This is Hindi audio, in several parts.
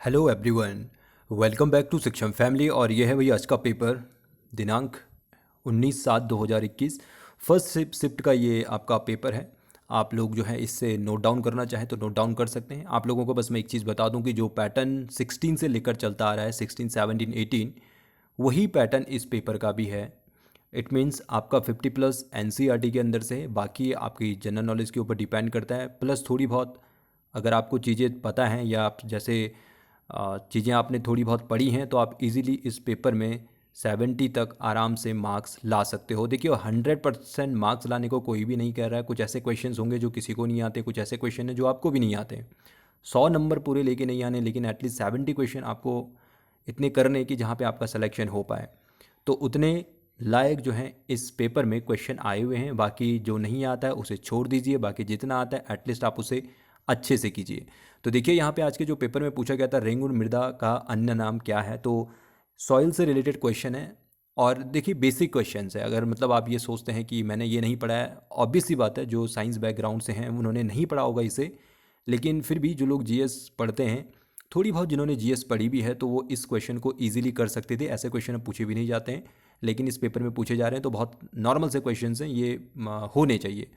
Hello everyone, welcome back to Shiksham family. और ये है वही आज का पेपर दिनांक 19/7/2021 फर्स्ट शिफ्ट का ये आपका पेपर है। आप लोग जो है इससे नोट डाउन करना चाहें तो नोट डाउन कर सकते हैं। आप लोगों को बस मैं एक चीज़ बता दूं कि जो पैटर्न 16 से लेकर चलता आ रहा है, 16, 17, 18, वही पैटर्न इस पेपर का भी है। इट मीन्स आपका 50+ एनसीईआरटी के अंदर से है, बाकी आपकी जनरल नॉलेज के ऊपर डिपेंड करता है। प्लस थोड़ी बहुत अगर आपको चीज़ें पता हैं या आप जैसे चीज़ें आपने थोड़ी बहुत पढ़ी हैं तो आप इजीली इस पेपर में 70 तक आराम से मार्क्स ला सकते हो। देखिए 100% मार्क्स लाने को कोई भी नहीं कह रहा है। कुछ ऐसे क्वेश्चंस होंगे जो किसी को नहीं आते, कुछ ऐसे क्वेश्चन हैं जो आपको भी नहीं आते। 100 नंबर पूरे लेके नहीं आने, लेकिन एटलीस्ट 70 क्वेश्चन आपको इतने करने कि जहाँ पे आपका सिलेक्शन हो पाए। तो उतने लायक जो हैं इस पेपर में क्वेश्चन आए हुए हैं। बाकी जो नहीं आता है उसे छोड़ दीजिए, बाकी जितना आता है एटलीस्ट आप उसे अच्छे से कीजिए। तो देखिए यहाँ पे आज के जो पेपर में पूछा गया था, रेंगुन मृदा का अन्य नाम क्या है। तो सॉइल से रिलेटेड क्वेश्चन है और देखिए बेसिक क्वेश्चंस है। अगर मतलब आप ये सोचते हैं कि मैंने ये नहीं पढ़ा है, ऑब्वियस सी बात है, जो साइंस बैकग्राउंड से हैं उन्होंने नहीं पढ़ा होगा इसे। लेकिन फिर भी जो लोग जीएस पढ़ते हैं, थोड़ी बहुत जिन्होंने जीएस पढ़ी भी है, तो वो इस क्वेश्चन को इजीली कर सकते थे। ऐसे क्वेश्चन अब पूछे भी नहीं जाते हैं, लेकिन इस पेपर में पूछे जा रहे हैं तो बहुत नॉर्मल से क्वेश्चन हैं ये, होने चाहिए।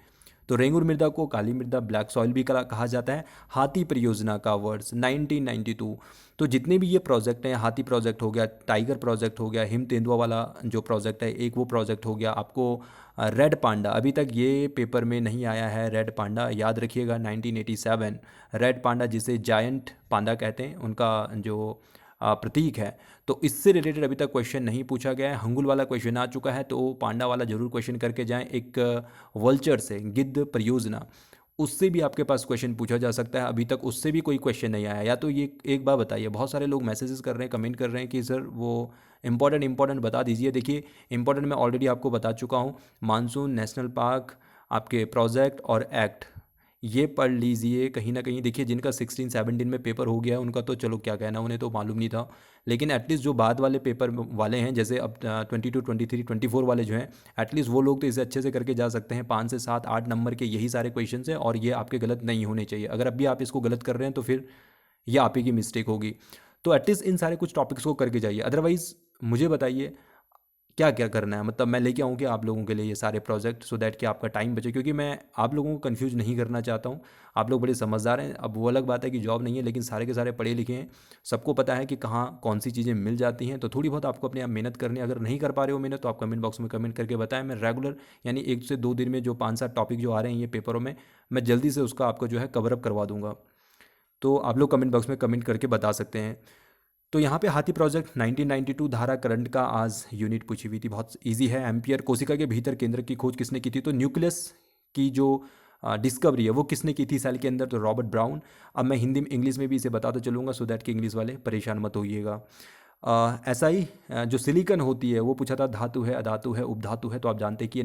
तो रेंगुर मृदा को काली मृदा, ब्लैक सॉइल भी कहा जाता है। हाथी परियोजना का वर्ष 1992। तो जितने भी ये प्रोजेक्ट हैं, हाथी प्रोजेक्ट हो गया, टाइगर प्रोजेक्ट हो गया, हिम तेंदुआ वाला जो प्रोजेक्ट है एक वो प्रोजेक्ट हो गया। आपको रेड पांडा, अभी तक ये पेपर में नहीं आया है रेड पांडा, याद रखिएगा 1987 रेड पांडा, जिसे जायंट पांडा कहते हैं, उनका जो प्रतीक है। तो इससे रिलेटेड अभी तक क्वेश्चन नहीं पूछा गया है। हंगुल वाला क्वेश्चन आ चुका है, तो पांडा वाला जरूर क्वेश्चन करके जाएं। एक वल्चर से गिद्ध परियोजना, उससे भी आपके पास क्वेश्चन पूछा जा सकता है। अभी तक उससे भी कोई क्वेश्चन नहीं आया। या तो ये एक बार बताइए, बहुत सारे लोग मैसेजेस कर रहे हैं, कमेंट कर रहे हैं कि सर वो इंपॉर्टेंट बता दीजिए। देखिए इंपॉर्टेंट मैं ऑलरेडी आपको बता चुका हूँ। मानसून, नेशनल पार्क, आपके प्रोजेक्ट और एक्ट, ये पढ़ लीजिए कहीं ना कहीं। देखिए जिनका 16, 17 में पेपर हो गया है उनका तो चलो क्या कहना, उन्हें तो मालूम नहीं था। लेकिन एटलीस्ट जो बाद वाले पेपर वाले हैं, जैसे अब 22, 23, 24 वाले जो हैं, एटलीस्ट वो लोग तो इसे अच्छे से करके जा सकते हैं। 5 से 7, 8 नंबर के यही सारे क्वेश्चन हैं और ये आपके गलत नहीं होने चाहिए। अगर अभी आप इसको गलत कर रहे हैं तो फिर ये आप ही की मिस्टेक होगी। तो एटलीस्ट इन सारे कुछ टॉपिक्स को करके जाइए। अदरवाइज़ मुझे बताइए क्या क्या करना है। मतलब मैं लेके आऊँ कि आप लोगों के लिए ये सारे प्रोजेक्ट, सो दैट कि आपका टाइम बचे, क्योंकि मैं आप लोगों को कंफ्यूज नहीं करना चाहता हूँ। आप लोग बड़े समझदार हैं। अब वो अलग बात है कि जॉब नहीं है, लेकिन सारे के सारे पढ़े लिखे हैं, सबको पता है कि कहाँ कौन सी चीज़ें मिल जाती हैं। तो थोड़ी बहुत आपको अपने आप मेहनत करनी है। अगर नहीं कर पा रहे हो मेहनत तो आप कमेंट बॉक्स में कमेंट करके बताएं। मैं रेगुलर यानी 1 से 2 दिन में जो 5-7 टॉपिक जो आ रहे हैं ये पेपरों में, मैं जल्दी से उसका आपको जो है कवर अप करवा दूंगा। तो आप लोग कमेंट बॉक्स में कमेंट करके बता सकते हैं। तो यहाँ पे हाथी प्रोजेक्ट 1992 धारा करंट का आज यूनिट पूछी हुई थी, बहुत इजी है। एम्पियर कोशिका के भीतर केंद्र की खोज किसने की थी? तो न्यूक्लियस की जो डिस्कवरी है वो किसने की थी सेल के अंदर? तो रॉबर्ट ब्राउन। अब मैं हिंदी में इंग्लिश में भी इसे बताता चलूँगा, सो दैट कि इंग्लिश वाले परेशान मत होइएगा। ऐसा ही जो सिलिकॉन होती है वो पूछा था धातु है, अधातु है, उपधातु है। तो आप जानते हैं कि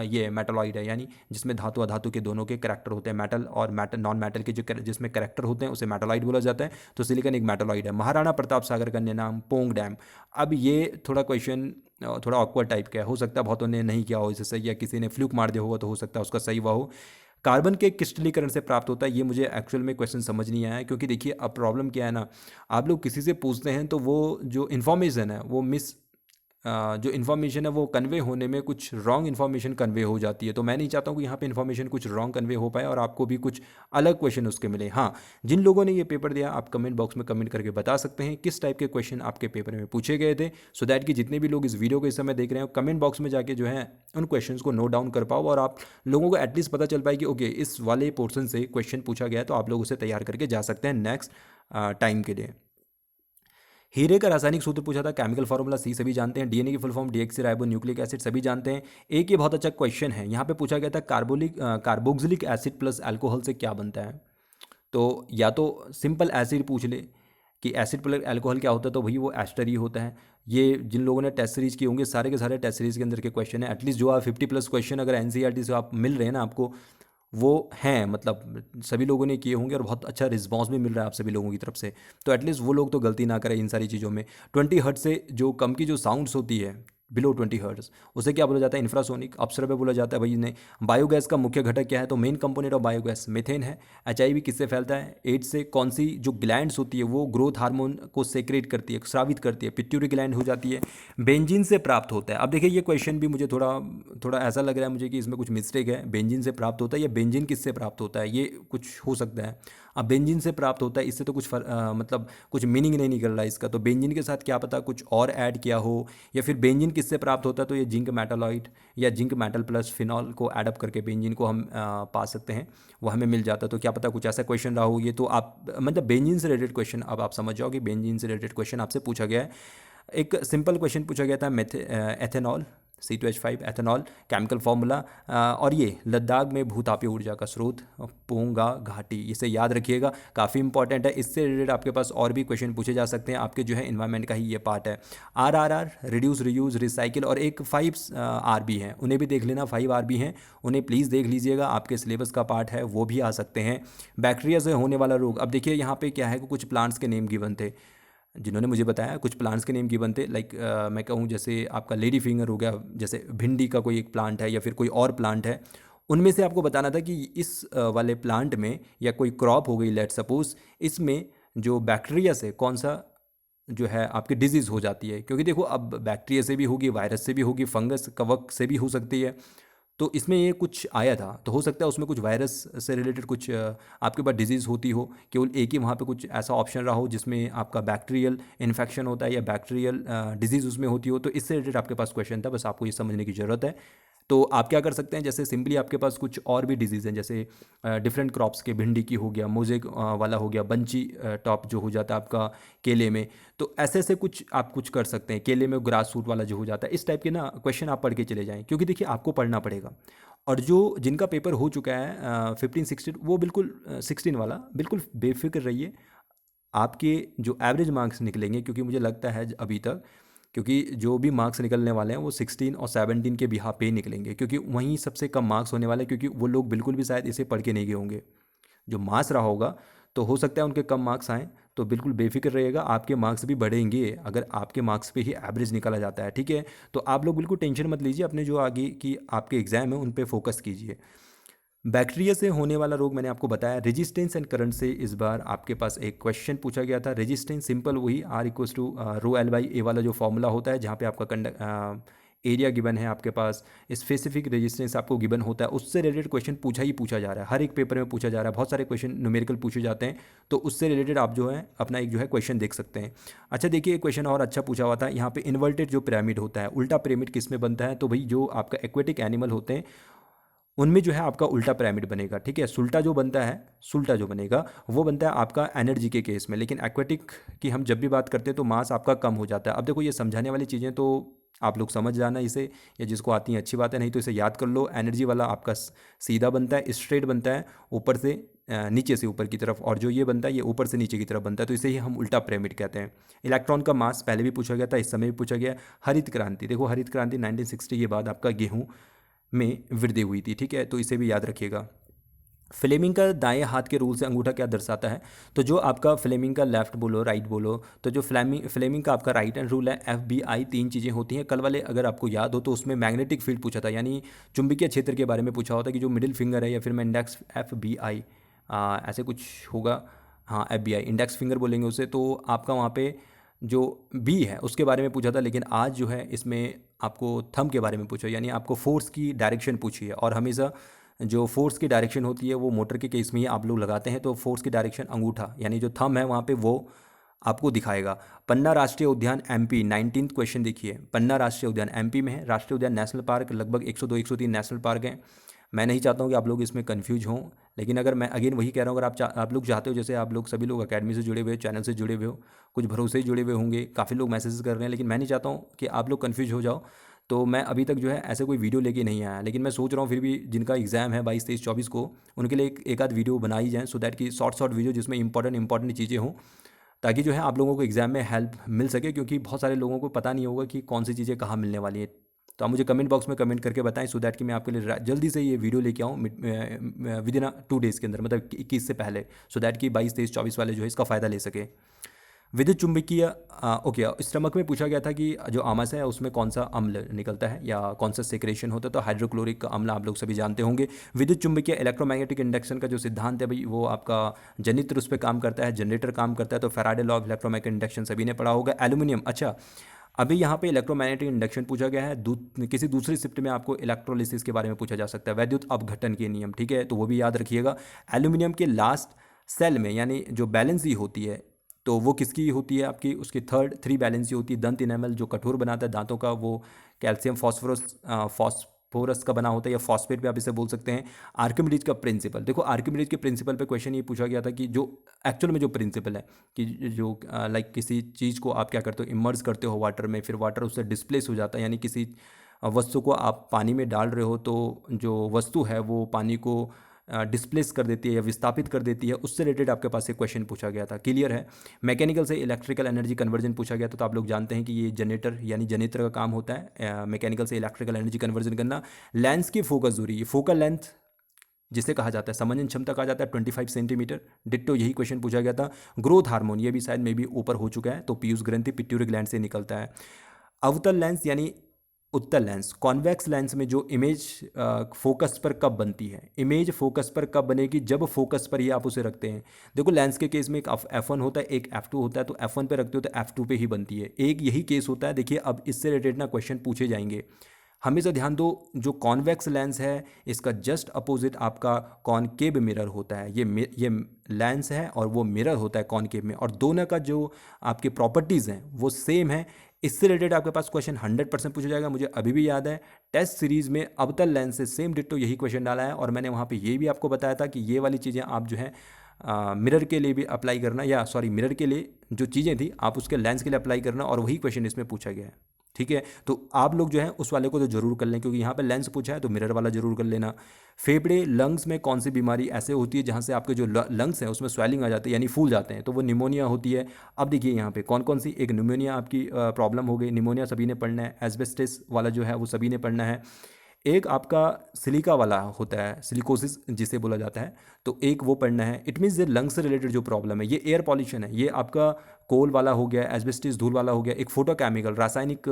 ये मेटलॉइड है, यानी जिसमें धातु अधातु के दोनों के करैक्टर होते हैं। मेटल और मेटल नॉन मेटल के जो जिसमें करैक्टर होते हैं उसे मेटलॉइड बोला जाता है। तो सिलिकॉन एक मेटलॉइड है। महाराणा प्रताप सागर का अन्य नाम? पोंग डैम। अब ये थोड़ा क्वेश्चन थोड़ा ऑकवर्ड टाइप का है, हो सकता है बहुतों ने नहीं किया हो इसे सही, या किसी ने फ्लूक मार दिया होगा तो हो सकता है उसका सही हुआ हो। कार्बन के क्रिस्टलीकरण से प्राप्त होता है, ये मुझे एक्चुअल में क्वेश्चन समझ नहीं आया है। क्योंकि देखिए अब प्रॉब्लम क्या है ना, आप लोग किसी से पूछते हैं तो वो जो इन्फॉर्मेशन है वो जो इन्फॉर्मेशन है वो कन्वे होने में कुछ रॉन्ग इन्फॉर्मेशन कन्वे हो जाती है। तो मैं नहीं चाहता हूँ कि यहाँ पे इन्फॉर्मेशन कुछ रॉन्ग कन्वे हो पाए और आपको भी कुछ अलग क्वेश्चन उसके मिले। हाँ, जिन लोगों ने ये पेपर दिया आप कमेंट बॉक्स में कमेंट करके बता सकते हैं किस टाइप के क्वेश्चन आपके पेपर में पूछे गए थे, सो दैट कि जितने भी लोग इस वीडियो को इस समय देख रहे हैं कमेंट बॉक्स में जाके जो है उन क्वेश्चंस को नोट डाउन कर पाओ और आप लोगों को एटलीस्ट पता चल पाए कि ओके इस वाले पोर्शन से क्वेश्चन पूछा गया है, तो आप लोग उसे तैयार करके जा सकते हैं नेक्स्ट टाइम के लिए। हीरे का रासायनिक सूत्र पूछा था, केमिकल फार्मूला सी सभी जानते हैं। डीएनए की full form deoxy ribo nucleic acid सभी जानते हैं। एक ये बहुत अच्छा क्वेश्चन है, यहाँ पे पूछा गया था कार्बोक्सिलिक एसिड प्लस अल्कोहल से क्या बनता है? तो या तो सिंपल एसिड पूछ ले कि एसिड प्लस अल्कोहल क्या होता है, तो वही वो एस्टर ही होता है। ये जिन लोगों ने टेस्ट सीरीज की होंगे सारे के सारे टेस्ट सीरीज के अंदर के क्वेश्चन है। एटलीस्ट जो आप 50+ क्वेश्चन अगर एनसीईआरटी से आप मिल रहे हैं ना आपको, वो हैं, मतलब सभी लोगों ने किए होंगे और बहुत अच्छा रिस्पॉन्स भी मिल रहा है आप सभी लोगों की तरफ से। तो एटलीस्ट वो लोग तो गलती ना करें इन सारी चीज़ों में। 20 हर्ट्ज से जो कम की जो साउंड्स होती है, बिलो 20 हर्ट्ज। उसे क्या बोला जाता है? इंफ्रासोनिक। अप्सरा पे बोला जाता है भाई ने। बायोगैस का मुख्य घटक क्या है? तो main component of biogas methane है। एचआईवी किससे फैलता है? एड्स से। कौन सी जो ग्लैंड्स होती है वो ग्रोथ हार्मोन को सेक्रेट करती है, स्रावित करती है? पिट्यूटरी ग्लैंड हो जाती है। बेंजीन से प्राप्त होता है। अब देखिए ये क्वेश्चन भी मुझे थोड़ा थोड़ा ऐसा लग रहा है मुझे कि इसमें कुछ मिस्टेक है। बेंजीन से प्राप्त होता है या बेंजीन किससे प्राप्त होता है, ये कुछ हो सकता है। अब बेंजीन से प्राप्त होता है, इससे तो कुछ मतलब कुछ मीनिंग नहीं निकल रहा है इसका। तो बेंजीन के साथ क्या पता कुछ और ऐड किया हो, या फिर बेंजीन किससे प्राप्त होता है? तो ये जिंक मेटालॉइड या जिंक मेटल प्लस फिनॉल को एडअप करके बेंजीन को हम पा सकते हैं, वो हमें मिल जाता है। तो क्या पता कुछ ऐसा क्वेश्चन रहा हो ये। तो आप मतलब बेंजीन से रिलेटेड क्वेश्चन अब आप समझ जाओ कि बेंजीन से रिलेटेड क्वेश्चन आपसे पूछा गया है। एक सिंपल क्वेश्चन पूछा गया था ethanol C2H5 ethanol chemical formula, और ये लद्दाख में भूतापीय ऊर्जा का स्रोत पोंगा घाटी, इसे याद रखिएगा, काफ़ी इंपॉर्टेंट है। इससे रिलेटेड आपके पास और भी क्वेश्चन पूछे जा सकते हैं, आपके जो है इन्वायरमेंट का ही ये पार्ट है। RRR रिड्यूस रीयूज रिसाइकिल, और एक 5 RB हैं, उन्हें भी देख लेना। 5 RB हैं, उन्हें प्लीज़ देख लीजिएगा, आपके सिलेबस का पार्ट है, वो भी आ सकते हैं। बैक्टीरिया से होने वाला रोग, अब देखिए यहाँ पे क्या है कि कुछ प्लांट्स के नेम गिवन थे, जिन्होंने मुझे बताया कुछ प्लांट्स के नेम गिवन थे। लाइक मैं कहूँ जैसे आपका लेडी फिंगर हो गया, जैसे भिंडी का कोई एक प्लांट है या फिर कोई और प्लांट है, उनमें से आपको बताना था कि इस वाले प्लांट में या कोई क्रॉप हो गई लेट सपोज, इसमें जो बैक्टीरिया से कौन सा जो है आपकी डिजीज़ हो जाती है। क्योंकि देखो अब बैक्टीरिया से भी होगी, वायरस से भी होगी, फंगस कवक से भी हो सकती है। तो इसमें ये कुछ आया था, तो हो सकता है उसमें कुछ वायरस से रिलेटेड कुछ आपके पास डिजीज़ होती हो, केवल एक ही वहाँ पे कुछ ऐसा ऑप्शन रहा हो जिसमें आपका बैक्टीरियल इन्फेक्शन होता है या बैक्टीरियल डिजीज़ उसमें होती हो। तो इससे रिलेटेड आपके पास क्वेश्चन था, बस आपको ये समझने की ज़रूरत है। तो आप क्या कर सकते हैं, जैसे सिंपली आपके पास कुछ और भी डिजीज़ हैं, जैसे डिफरेंट क्रॉप्स के, भिंडी की हो गया, मोजेक वाला हो गया, बंची टॉप जो हो जाता है आपका केले में, तो ऐसे ऐसे कुछ आप कुछ कर सकते हैं। केले में ग्रास सूट वाला जो हो जाता है, इस टाइप के ना क्वेश्चन आप पढ़ के चले जाएं, क्योंकि देखिए आपको पढ़ना पड़ेगा। और जो जिनका पेपर हो चुका है 15-16, वो बिल्कुल 16 वाला बिल्कुल बेफिक्र रहिए, आपके जो एवरेज मार्क्स निकलेंगे, क्योंकि मुझे लगता है अभी तक, क्योंकि जो भी मार्क्स निकलने वाले हैं वो 16 और 17 के बिहाफ पे ही निकलेंगे, क्योंकि वहीं सबसे कम मार्क्स होने वाले हैं, क्योंकि वो लोग बिल्कुल भी शायद इसे पढ़ के नहीं गए होंगे। जो मार्क्स रहा होगा तो हो सकता है उनके कम मार्क्स आएँ, तो बिल्कुल बेफिक्र रहिएगा, आपके मार्क्स भी बढ़ेंगे अगर आपके मार्क्स पे ही एवरेज निकाला जाता है, ठीक है। तो आप लोग बिल्कुल टेंशन मत लीजिए, अपने जो आगे की आपके एग्ज़ाम है उन पे फोकस कीजिए। बैक्टीरिया से होने वाला रोग मैंने आपको बताया। रेजिस्टेंस एंड करंट से इस बार आपके पास एक क्वेश्चन पूछा गया था। रेजिस्टेंस सिंपल वही R=ρL/A वाला जो फॉर्मूला होता है, जहाँ पे आपका एरिया गिवन है आपके पास, स्पेसिफिक रेजिस्टेंस आपको गिवन होता है, उससे रिलेटेड क्वेश्चन पूछा ही पूछा जा रहा है, हर एक पेपर में पूछा जा रहा है। बहुत सारे क्वेश्चन न्यूमेरिकल पूछे जाते हैं, तो उससे रिलेटेड आप जो है अपना एक जो है क्वेश्चन देख सकते हैं। अच्छा देखिए एक क्वेश्चन और अच्छा पूछा हुआ था यहाँ पे, इन्वर्टेड जो पिरामिड होता है, उल्टा पिरामिड किस में बनता है? तो भाई जो आपका एक्वेटिक एनिमल होते हैं उनमें जो है आपका उल्टा पिरामिड बनेगा, ठीक है। सुल्टा जो बनता है, सुल्टा जो बनेगा वो बनता है आपका एनर्जी के केस में, लेकिन एक्वेटिक की हम जब भी बात करते हैं तो मास आपका कम हो जाता है। अब देखो ये समझाने वाली चीज़ें तो आप लोग समझ जाना इसे, या जिसको आती हैं अच्छी बात है, नहीं तो इसे याद कर लो। एनर्जी वाला आपका सीधा बनता है, स्ट्रेट बनता है, ऊपर से नीचे से ऊपर की तरफ, और जो ये बनता है ये ऊपर से नीचे की तरफ बनता है, तो इसे ही हम उल्टा पिरामिड कहते हैं। इलेक्ट्रॉन का मास पहले भी पूछा गया था, इस समय भी पूछा गया है। हरित क्रांति, देखो हरित क्रांति 1960 के बाद आपका गेहूँ में वृद्धि हुई थी, ठीक है, तो इसे भी याद रखिएगा। फ्लेमिंग का दाएं हाथ के रूल से अंगूठा क्या दर्शाता है? तो जो आपका फ्लेमिंग का लेफ्ट बोलो राइट बोलो, तो जो फ्लेमिंग का आपका राइट हैंड रूल है FBI, 3 चीज़ें होती हैं। कल वाले अगर आपको याद हो तो उसमें मैग्नेटिक फील्ड पूछा था, यानी चुंबकीय क्षेत्र के बारे में पूछा होता कि जो मिडिल फिंगर है, या फिर मैं इंडेक्स FBI ऐसे कुछ होगा, हाँ FBI इंडेक्स फिंगर बोलेंगे उसे, तो आपका वहाँ पे जो बी है उसके बारे में पूछा था। लेकिन आज जो है इसमें आपको थंब के बारे में पूछा, यानी आपको फोर्स की डायरेक्शन पूछी है, और हमेशा जो फोर्स की डायरेक्शन होती है वो मोटर के केस में ही आप लोग लगाते हैं, तो फोर्स की डायरेक्शन अंगूठा यानी जो थंब है वहाँ पे वो आपको दिखाएगा। पन्ना राष्ट्रीय उद्यान MP, 19th क्वेश्चन देखिए, पन्ना राष्ट्रीय उद्यान MP में है। राष्ट्रीय उद्यान नेशनल पार्क लगभग 102-103 नेशनल पार्क हैं। मैं नहीं चाहता हूँ कि आप लोग इसमें कंफ्यूज हों, लेकिन अगर मैं अगेन वही कह रहा हूँ, अगर आप लोग चाहते हो, जैसे आप लोग सभी लोग अकेडमी से जुड़े हुए, चैनल से जुड़े हुए हो, कुछ भरोसे ही जुड़े हुए होंगे, काफ़ी लोग मैसेज कर रहे हैं, लेकिन मैं नहीं चाहता हूँ कि आप लोग कन्फ्यूज हो जाओ। तो मैं अभी तक जो है ऐसे कोई वीडियो लेके नहीं आया, लेकिन मैं सोच रहा हूँ फिर भी जिनका एग्ज़ाम है 22, 23, 24 को, उनके लिए एक आध वीडियो बनाई जाए, सो दैट कि शॉर्ट वीडियो जिसमें इंपॉर्टेंट चीज़ें हों, ताकि जो है आप लोगों को एग्ज़ाम में हेल्प मिल सके, क्योंकि बहुत सारे लोगों को पता नहीं होगा कि कौन सी चीज़ें कहाँ मिलने वाली है। तो आप मुझे कमेंट बॉक्स में कमेंट करके बताएं, सो दैट कि मैं आपके लिए जल्दी से ये वीडियो लेके आऊँ विदिन 2 डेज़ के अंदर, मतलब 21 से पहले, सो दैट कि 22, 23, 24 वाले जो है इसका फ़ायदा ले सके। विद्युत चुंबकीय ओके, स्टमक में पूछा गया था कि जो आमाशय है उसमें कौन सा अम्ल निकलता है या कौन सा सेक्रेशन होता है, तो हाइड्रोक्लोरिक अम्ल आप लोग सभी जानते होंगे। विद्युत चुंबकीय इलेक्ट्रोमैग्नेटिक इंडक्शन का जो सिद्धांत है भाई, वो आपका जनित्र उस पर काम करता है, जनरेटर काम करता है, तो Faraday law of electromagnetic induction सभी ने पढ़ा होगा। एल्यूमिनियम, अच्छा अभी यहाँ पे इलेक्ट्रोमैग्नेटिक इंडक्शन पूछा गया है, किसी दूसरी शिफ्ट में आपको इलेक्ट्रोलिसिस के बारे में पूछा जा सकता है, वैद्युत अपघटन के नियम, ठीक है, तो वो भी याद रखिएगा। एल्यूमिनियम के लास्ट सेल में यानी जो बैलेंसी होती है, तो वो किसकी होती है आपकी, उसकी थ्री बैलेंसी होती है, दंत इनेमल जो कठोर बनाता है दांतों का, वो कैल्शियम फॉस्फोरस का बना होता है, या फॉस्फेट भी आप इसे बोल सकते हैं। आर्किमिडीज का प्रिंसिपल, देखो आर्किमिडीज के प्रिंसिपल पे क्वेश्चन ये पूछा गया था कि जो एक्चुअल में जो प्रिंसिपल है कि जो लाइक किसी चीज़ को आप क्या करते हो, इमर्ज करते हो वाटर में, फिर वाटर उससे डिस्प्लेस हो जाता है, यानी किसी वस्तु को आप पानी में डाल रहे हो तो जो वस्तु है वो पानी को डिस्प्लेस कर देती है या विस्थापित कर देती है, उससे रिलेटेड आपके पास एक क्वेश्चन पूछा गया था, क्लियर है। मैकेनिकल से इलेक्ट्रिकल एनर्जी कन्वर्जन पूछा गया था, तो आप लोग जानते हैं कि ये जनरेटर यानी जनरेटर का काम होता है मैकेनिकल से इलेक्ट्रिकल एनर्जी कन्वर्जन करना। लेंस की फोकस दूरी, फोकल लेंथ जिसे कहा जाता है, समंजन क्षमता कहा जाता है 25 सेंटीमीटर। डिट्टो यही क्वेश्चन पूछा गया था। ग्रोथ हार्मोन, ये भी शायद में भी ऊपर हो चुका है, तो पीयूष ग्रंथि पिट्यूटरी ग्लैंड से निकलता है। अवतल लेंस यानी उत्तल लेंस, कॉन्वेक्स लेंस में जो इमेज फोकस पर कब बनती है, इमेज फोकस पर कब बनेगी, जब फोकस पर ही आप उसे रखते हैं। देखो लेंस के केस में एक F1 होता है, एक F2 होता है, तो F1 पे रखते हो तो F2 पे ही बनती है, एक यही केस होता है। देखिए अब इससे रिलेटेड ना क्वेश्चन पूछे जाएंगे, हमेशा ध्यान दो। जो कॉन्वेक्स लेंस है इसका जस्ट अपोजिट आपका कॉनकेव मिरर होता है, ये लेंस है और वो मिरर होता है कॉनकेव में, और दोनों का जो आपके प्रॉपर्टीज़ हैं वो सेम है। इससे रिलेटेड आपके पास क्वेश्चन 100% पूछा जाएगा, मुझे अभी भी याद है टेस्ट सीरीज़ में अवतल लेंस से सेम डिट्टो यही क्वेश्चन डाला है, और मैंने वहाँ पे ये भी आपको बताया था कि ये वाली चीज़ें आप जो है मिरर के लिए भी अप्लाई करना, या सॉरी मिरर के लिए जो चीज़ें थी आप उसके लेंस के लिए अप्लाई करना, और वही क्वेश्चन इसमें पूछा गया है, ठीक है। तो आप लोग जो है उस वाले को तो जरूर कर लें, क्योंकि यहाँ पे लेंस पूछा है तो मिरर वाला जरूर कर लेना। फेफड़े लंग्स में कौन सी बीमारी ऐसे होती है जहाँ से आपके जो लंग्स हैं उसमें स्वेलिंग आ जाती है यानी फूल जाते हैं, तो वो निमोनिया होती है। अब देखिए यहाँ पे कौन कौन सी, एक निमोनिया आपकी प्रॉब्लम हो गई, निमोनिया सभी ने पढ़ना है। एस्बेस्टस वाला जो है वो सभी ने पढ़ना है। एक आपका सिलिका वाला होता है, सिलिकोसिस जिसे बोला जाता है, तो एक वो पढ़ना है। इट मीन्स ये लंग्स से रिलेटेड जो प्रॉब्लम है, ये एयर पॉल्यूशन है, ये आपका कोल वाला हो गया, एस्बेस्टस धूल वाला हो गया। एक फोटोकेमिकल रासायनिक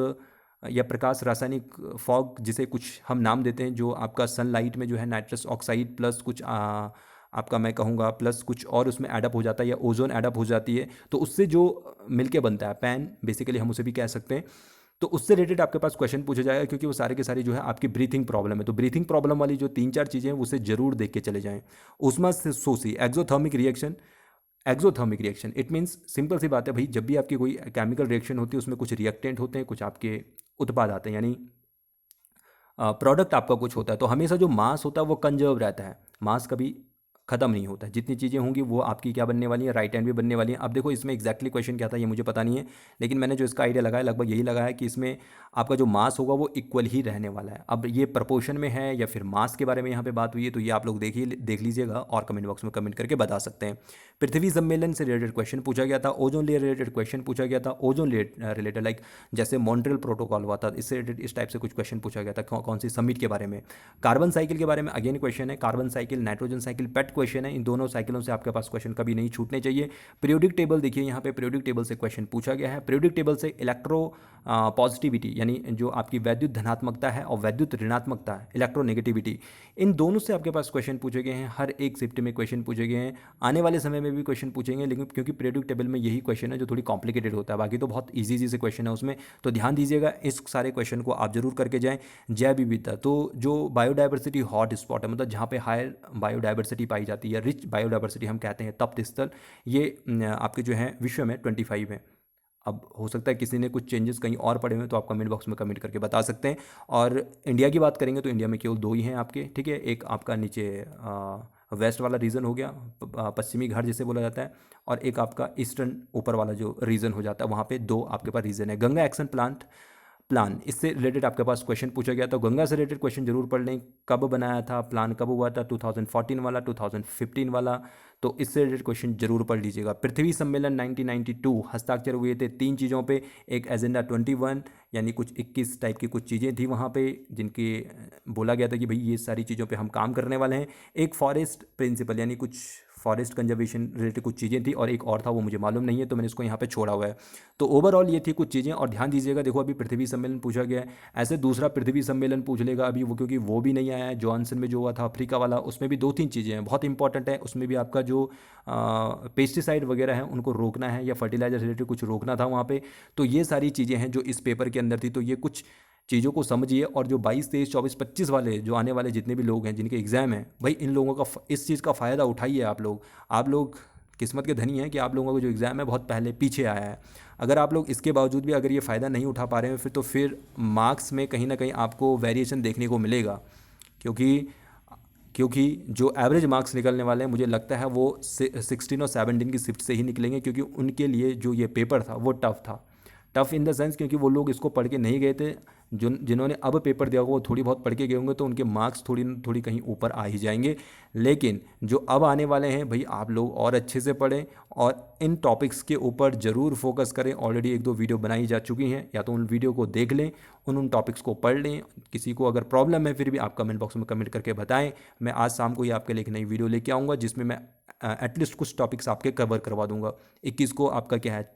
या प्रकाश रासायनिक फॉग जिसे कुछ हम नाम देते हैं, जो आपका सनलाइट में जो है नाइट्रस ऑक्साइड प्लस कुछ आपका मैं कहूँगा प्लस कुछ और उसमें एडअप हो जाता है, या ओजोन एडअप हो जाती है, तो उससे जो मिलके बनता है पैन, बेसिकली हम उसे भी कह सकते हैं। तो उससे रिलेटेड आपके पास क्वेश्चन पूछा जाएगा, क्योंकि वो सारे के सारे जो है आपकी ब्रीथिंग प्रॉब्लम है, तो ब्रीथिंग प्रॉब्लम वाली जो 3-4 चीज़ें हैं उसे जरूर देख के चले जाएं। उस्मा से सोसी exothermic reaction, exothermic reaction it means simple सी बात है भाई, जब भी आपकी कोई केमिकल रिएक्शन होती है उसमें कुछ रिएक्टेंट होते हैं, कुछ आपके उत्पाद आते हैं, यानी प्रोडक्ट आपका कुछ होता है, तो हमेशा जो मास होता है वो कंजर्व रहता है, मास कभी खत्म नहीं होता है। जितनी चीज़ें होंगी वो आपकी क्या बनने वाली है, राइट हैंड भी बनने वाली है। अब देखो इसमें एक्जैक्टली क्वेश्चन क्या था ये मुझे पता नहीं है, लेकिन मैंने जो इसका आइडिया लगाया लगभग यही लगाया कि इसमें आपका जो मास होगा वो इक्वल ही रहने वाला है। अब ये प्रपोर्शन में है या फिर मास के बारे में यहाँ पे बात हुई है, तो ये आप लोग देख लीजिएगा और कमेंट बॉक्स में कमेंट करके बता सकते हैं। पृथ्वी सम्मेलन से रिलेटेड क्वेश्चन पूछा गया था, ओजोन लेयर रिलेटेड क्वेश्चन पूछा गया था, ओजोन लेयर रिलेटेड लाइक जैसे मॉन्ट्रियल प्रोटोकॉल हुआ था, इससे रिलेटेड इस टाइप से कुछ क्वेश्चन पूछा गया था, कौन सी समिट के बारे में। कार्बन साइकिल के बारे में अगेन क्वेश्चन है, कार्बन साइकिल, नाइट्रोजन साइकिल, पेट क्वेश्चन है, इन दोनों साइकिलों से आपके पास क्वेश्चन कभी नहीं छूटने चाहिए। पीरियोडिक टेबल देखिए, यहाँ पे पीरियोडिक टेबल से क्वेश्चन पूछा गया है। पीरियोडिक टेबल से इलेक्ट्रो पॉजिटिविटी यानी जो आपकी वैद्युत धनात्मकता है और वैद्युत ऋणात्मकता है, इलेक्ट्रोनेगेटिविटी, इन दोनों से आपके पास क्वेश्चन पूछे गए हैं। हर एक शिफ्ट में क्वेश्चन पूछे गए हैं, आने वाले समय में भी क्वेश्चन पूछेंगे, लेकिन क्योंकि पीरियोडिक टेबल में यही क्वेश्चन है जो थोड़ी कॉम्प्लिकेटेड होता है, बाकी तो बहुत ईजी से क्वेश्चन है उसमें, तो ध्यान दीजिएगा इस सारे क्वेश्चन को आप जरूर करके जाएं। जैव विविधता, तो जो बायोडाइवर्सिटी हॉट स्पॉट है, मतलब जहाँ पे हायर बायोडाइवर्सिटी पाई जाती है, रिच बायोडाइवर्सिटी हम कहते हैं, तप्त स्थल, ये आपके जो है विश्व में 25 है। अब हो सकता है किसी ने कुछ चेंजेस कहीं और पड़े हुए, तो आप कमेंट बॉक्स में कमेंट करके बता सकते हैं। और इंडिया की बात करेंगे तो इंडिया में केवल 2 ही हैं आपके, ठीक है। एक आपका नीचे वेस्ट वाला रीजन हो गया, पश्चिमी घाट जिसे बोला जाता है, और एक आपका ईस्टर्न ऊपर वाला जो रीजन हो जाता है, वहाँ पे 2 आपके पास रीजन है। गंगा एक्शन प्लान, इससे रिलेटेड आपके पास क्वेश्चन पूछा गया था, गंगा से रिलेटेड क्वेश्चन जरूर पढ़ लें। कब बनाया था प्लान, कब हुआ था, 2014 वाला, 2015 वाला, तो इससे रिलेटेड क्वेश्चन जरूर पढ़ लीजिएगा। पृथ्वी सम्मेलन 1992 हस्ताक्षर हुए थे 3 चीज़ों पे, एक एजेंडा 21 यानी कुछ 21 टाइप की कुछ चीज़ें थी वहाँ पे, जिनके बोला गया था कि भाई ये सारी चीज़ों पे हम काम करने वाले हैं। एक फॉरेस्ट प्रिंसिपल यानी कुछ फॉरेस्ट कंजर्वेशन रिलेटेड कुछ चीज़ें थी और एक और था वो मुझे मालूम नहीं है, तो मैंने इसको यहाँ पे छोड़ा हुआ है। तो ओवरऑल ये थी कुछ चीज़ें। और ध्यान दीजिएगा, देखो अभी पृथ्वी सम्मेलन पूछा गया है, ऐसे दूसरा पृथ्वी सम्मेलन पूछ लेगा अभी वो, क्योंकि वो भी नहीं आया है। जॉनसन में जो हुआ था अफ्रीका वाला, उसमें भी 2-3 चीज़ें हैं बहुत इंपॉर्टेंट है। उसमें भी आपका जो पेस्टिसाइड वगैरह है उनको रोकना है, या फर्टिलाइजर रिलेटेड कुछ रोकना था वहाँ पे। तो ये सारी चीज़ें हैं जो इस पेपर के अंदर थी। तो ये कुछ चीज़ों को समझिए। और जो 22, 23, 24, 25 वाले जो आने वाले जितने भी लोग हैं जिनके एग्ज़ाम हैं, भाई इन लोगों का इस चीज़ का फ़ायदा उठाइए। आप लोग किस्मत के धनी हैं कि आप लोगों का जो एग्ज़ाम है बहुत पहले पीछे आया है। अगर आप लोग इसके बावजूद भी अगर ये फ़ायदा नहीं उठा पा रहे हैं फिर मार्क्स में कहीं ना कहीं आपको वेरिएशन देखने को मिलेगा। क्योंकि क्योंकि जो एवरेज मार्क्स निकलने वाले हैं मुझे लगता है वो 16 और 17 की शिफ्ट से ही निकलेंगे, क्योंकि उनके लिए जो ये पेपर था वो टफ़ था। टफ़ इन द सेंस क्योंकि वो लोग इसको पढ़ के नहीं गए थे। जिन्होंने अब पेपर दिया होगा वो थोड़ी बहुत पढ़ के गए होंगे, तो उनके मार्क्स थोड़ी थोड़ी कहीं ऊपर आ ही जाएंगे। लेकिन जो अब आने वाले हैं भाई, आप लोग और अच्छे से पढ़ें और इन टॉपिक्स के ऊपर ज़रूर फोकस करें। ऑलरेडी 1-2 वीडियो बनाई जा चुकी हैं, या तो उन वीडियो को देख लें, उन टॉपिक्स को पढ़ लें। किसी को अगर प्रॉब्लम है फिर भी आप कमेंट बॉक्स में कमेंट करके बताएं। मैं आज शाम को ही आपके लिए एक नई वीडियो लेके आऊँगा जिसमें मैं एटलीस्ट कुछ टॉपिक्स आपके कवर करवा दूंगा। 21 को आपका क्या है,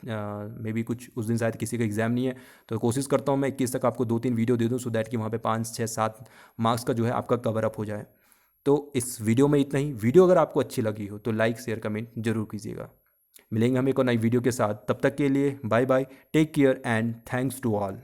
मे बी कुछ उस दिन शायद किसी का एग्ज़ाम नहीं है, तो कोशिश करता हूँ मैं 21 तक आपको 2-3 वीडियो दे दूँ, सो दैट कि वहाँ पे 5, 6, 7 मार्क्स का जो है आपका कवर अप हो जाए। तो इस वीडियो में इतना ही। वीडियो अगर आपको अच्छी लगी हो तो लाइक, शेयर, कमेंट जरूर कीजिएगा। मिलेंगे हम एक और नई वीडियो के साथ, तब तक के लिए bye bye, take care and thanks to all.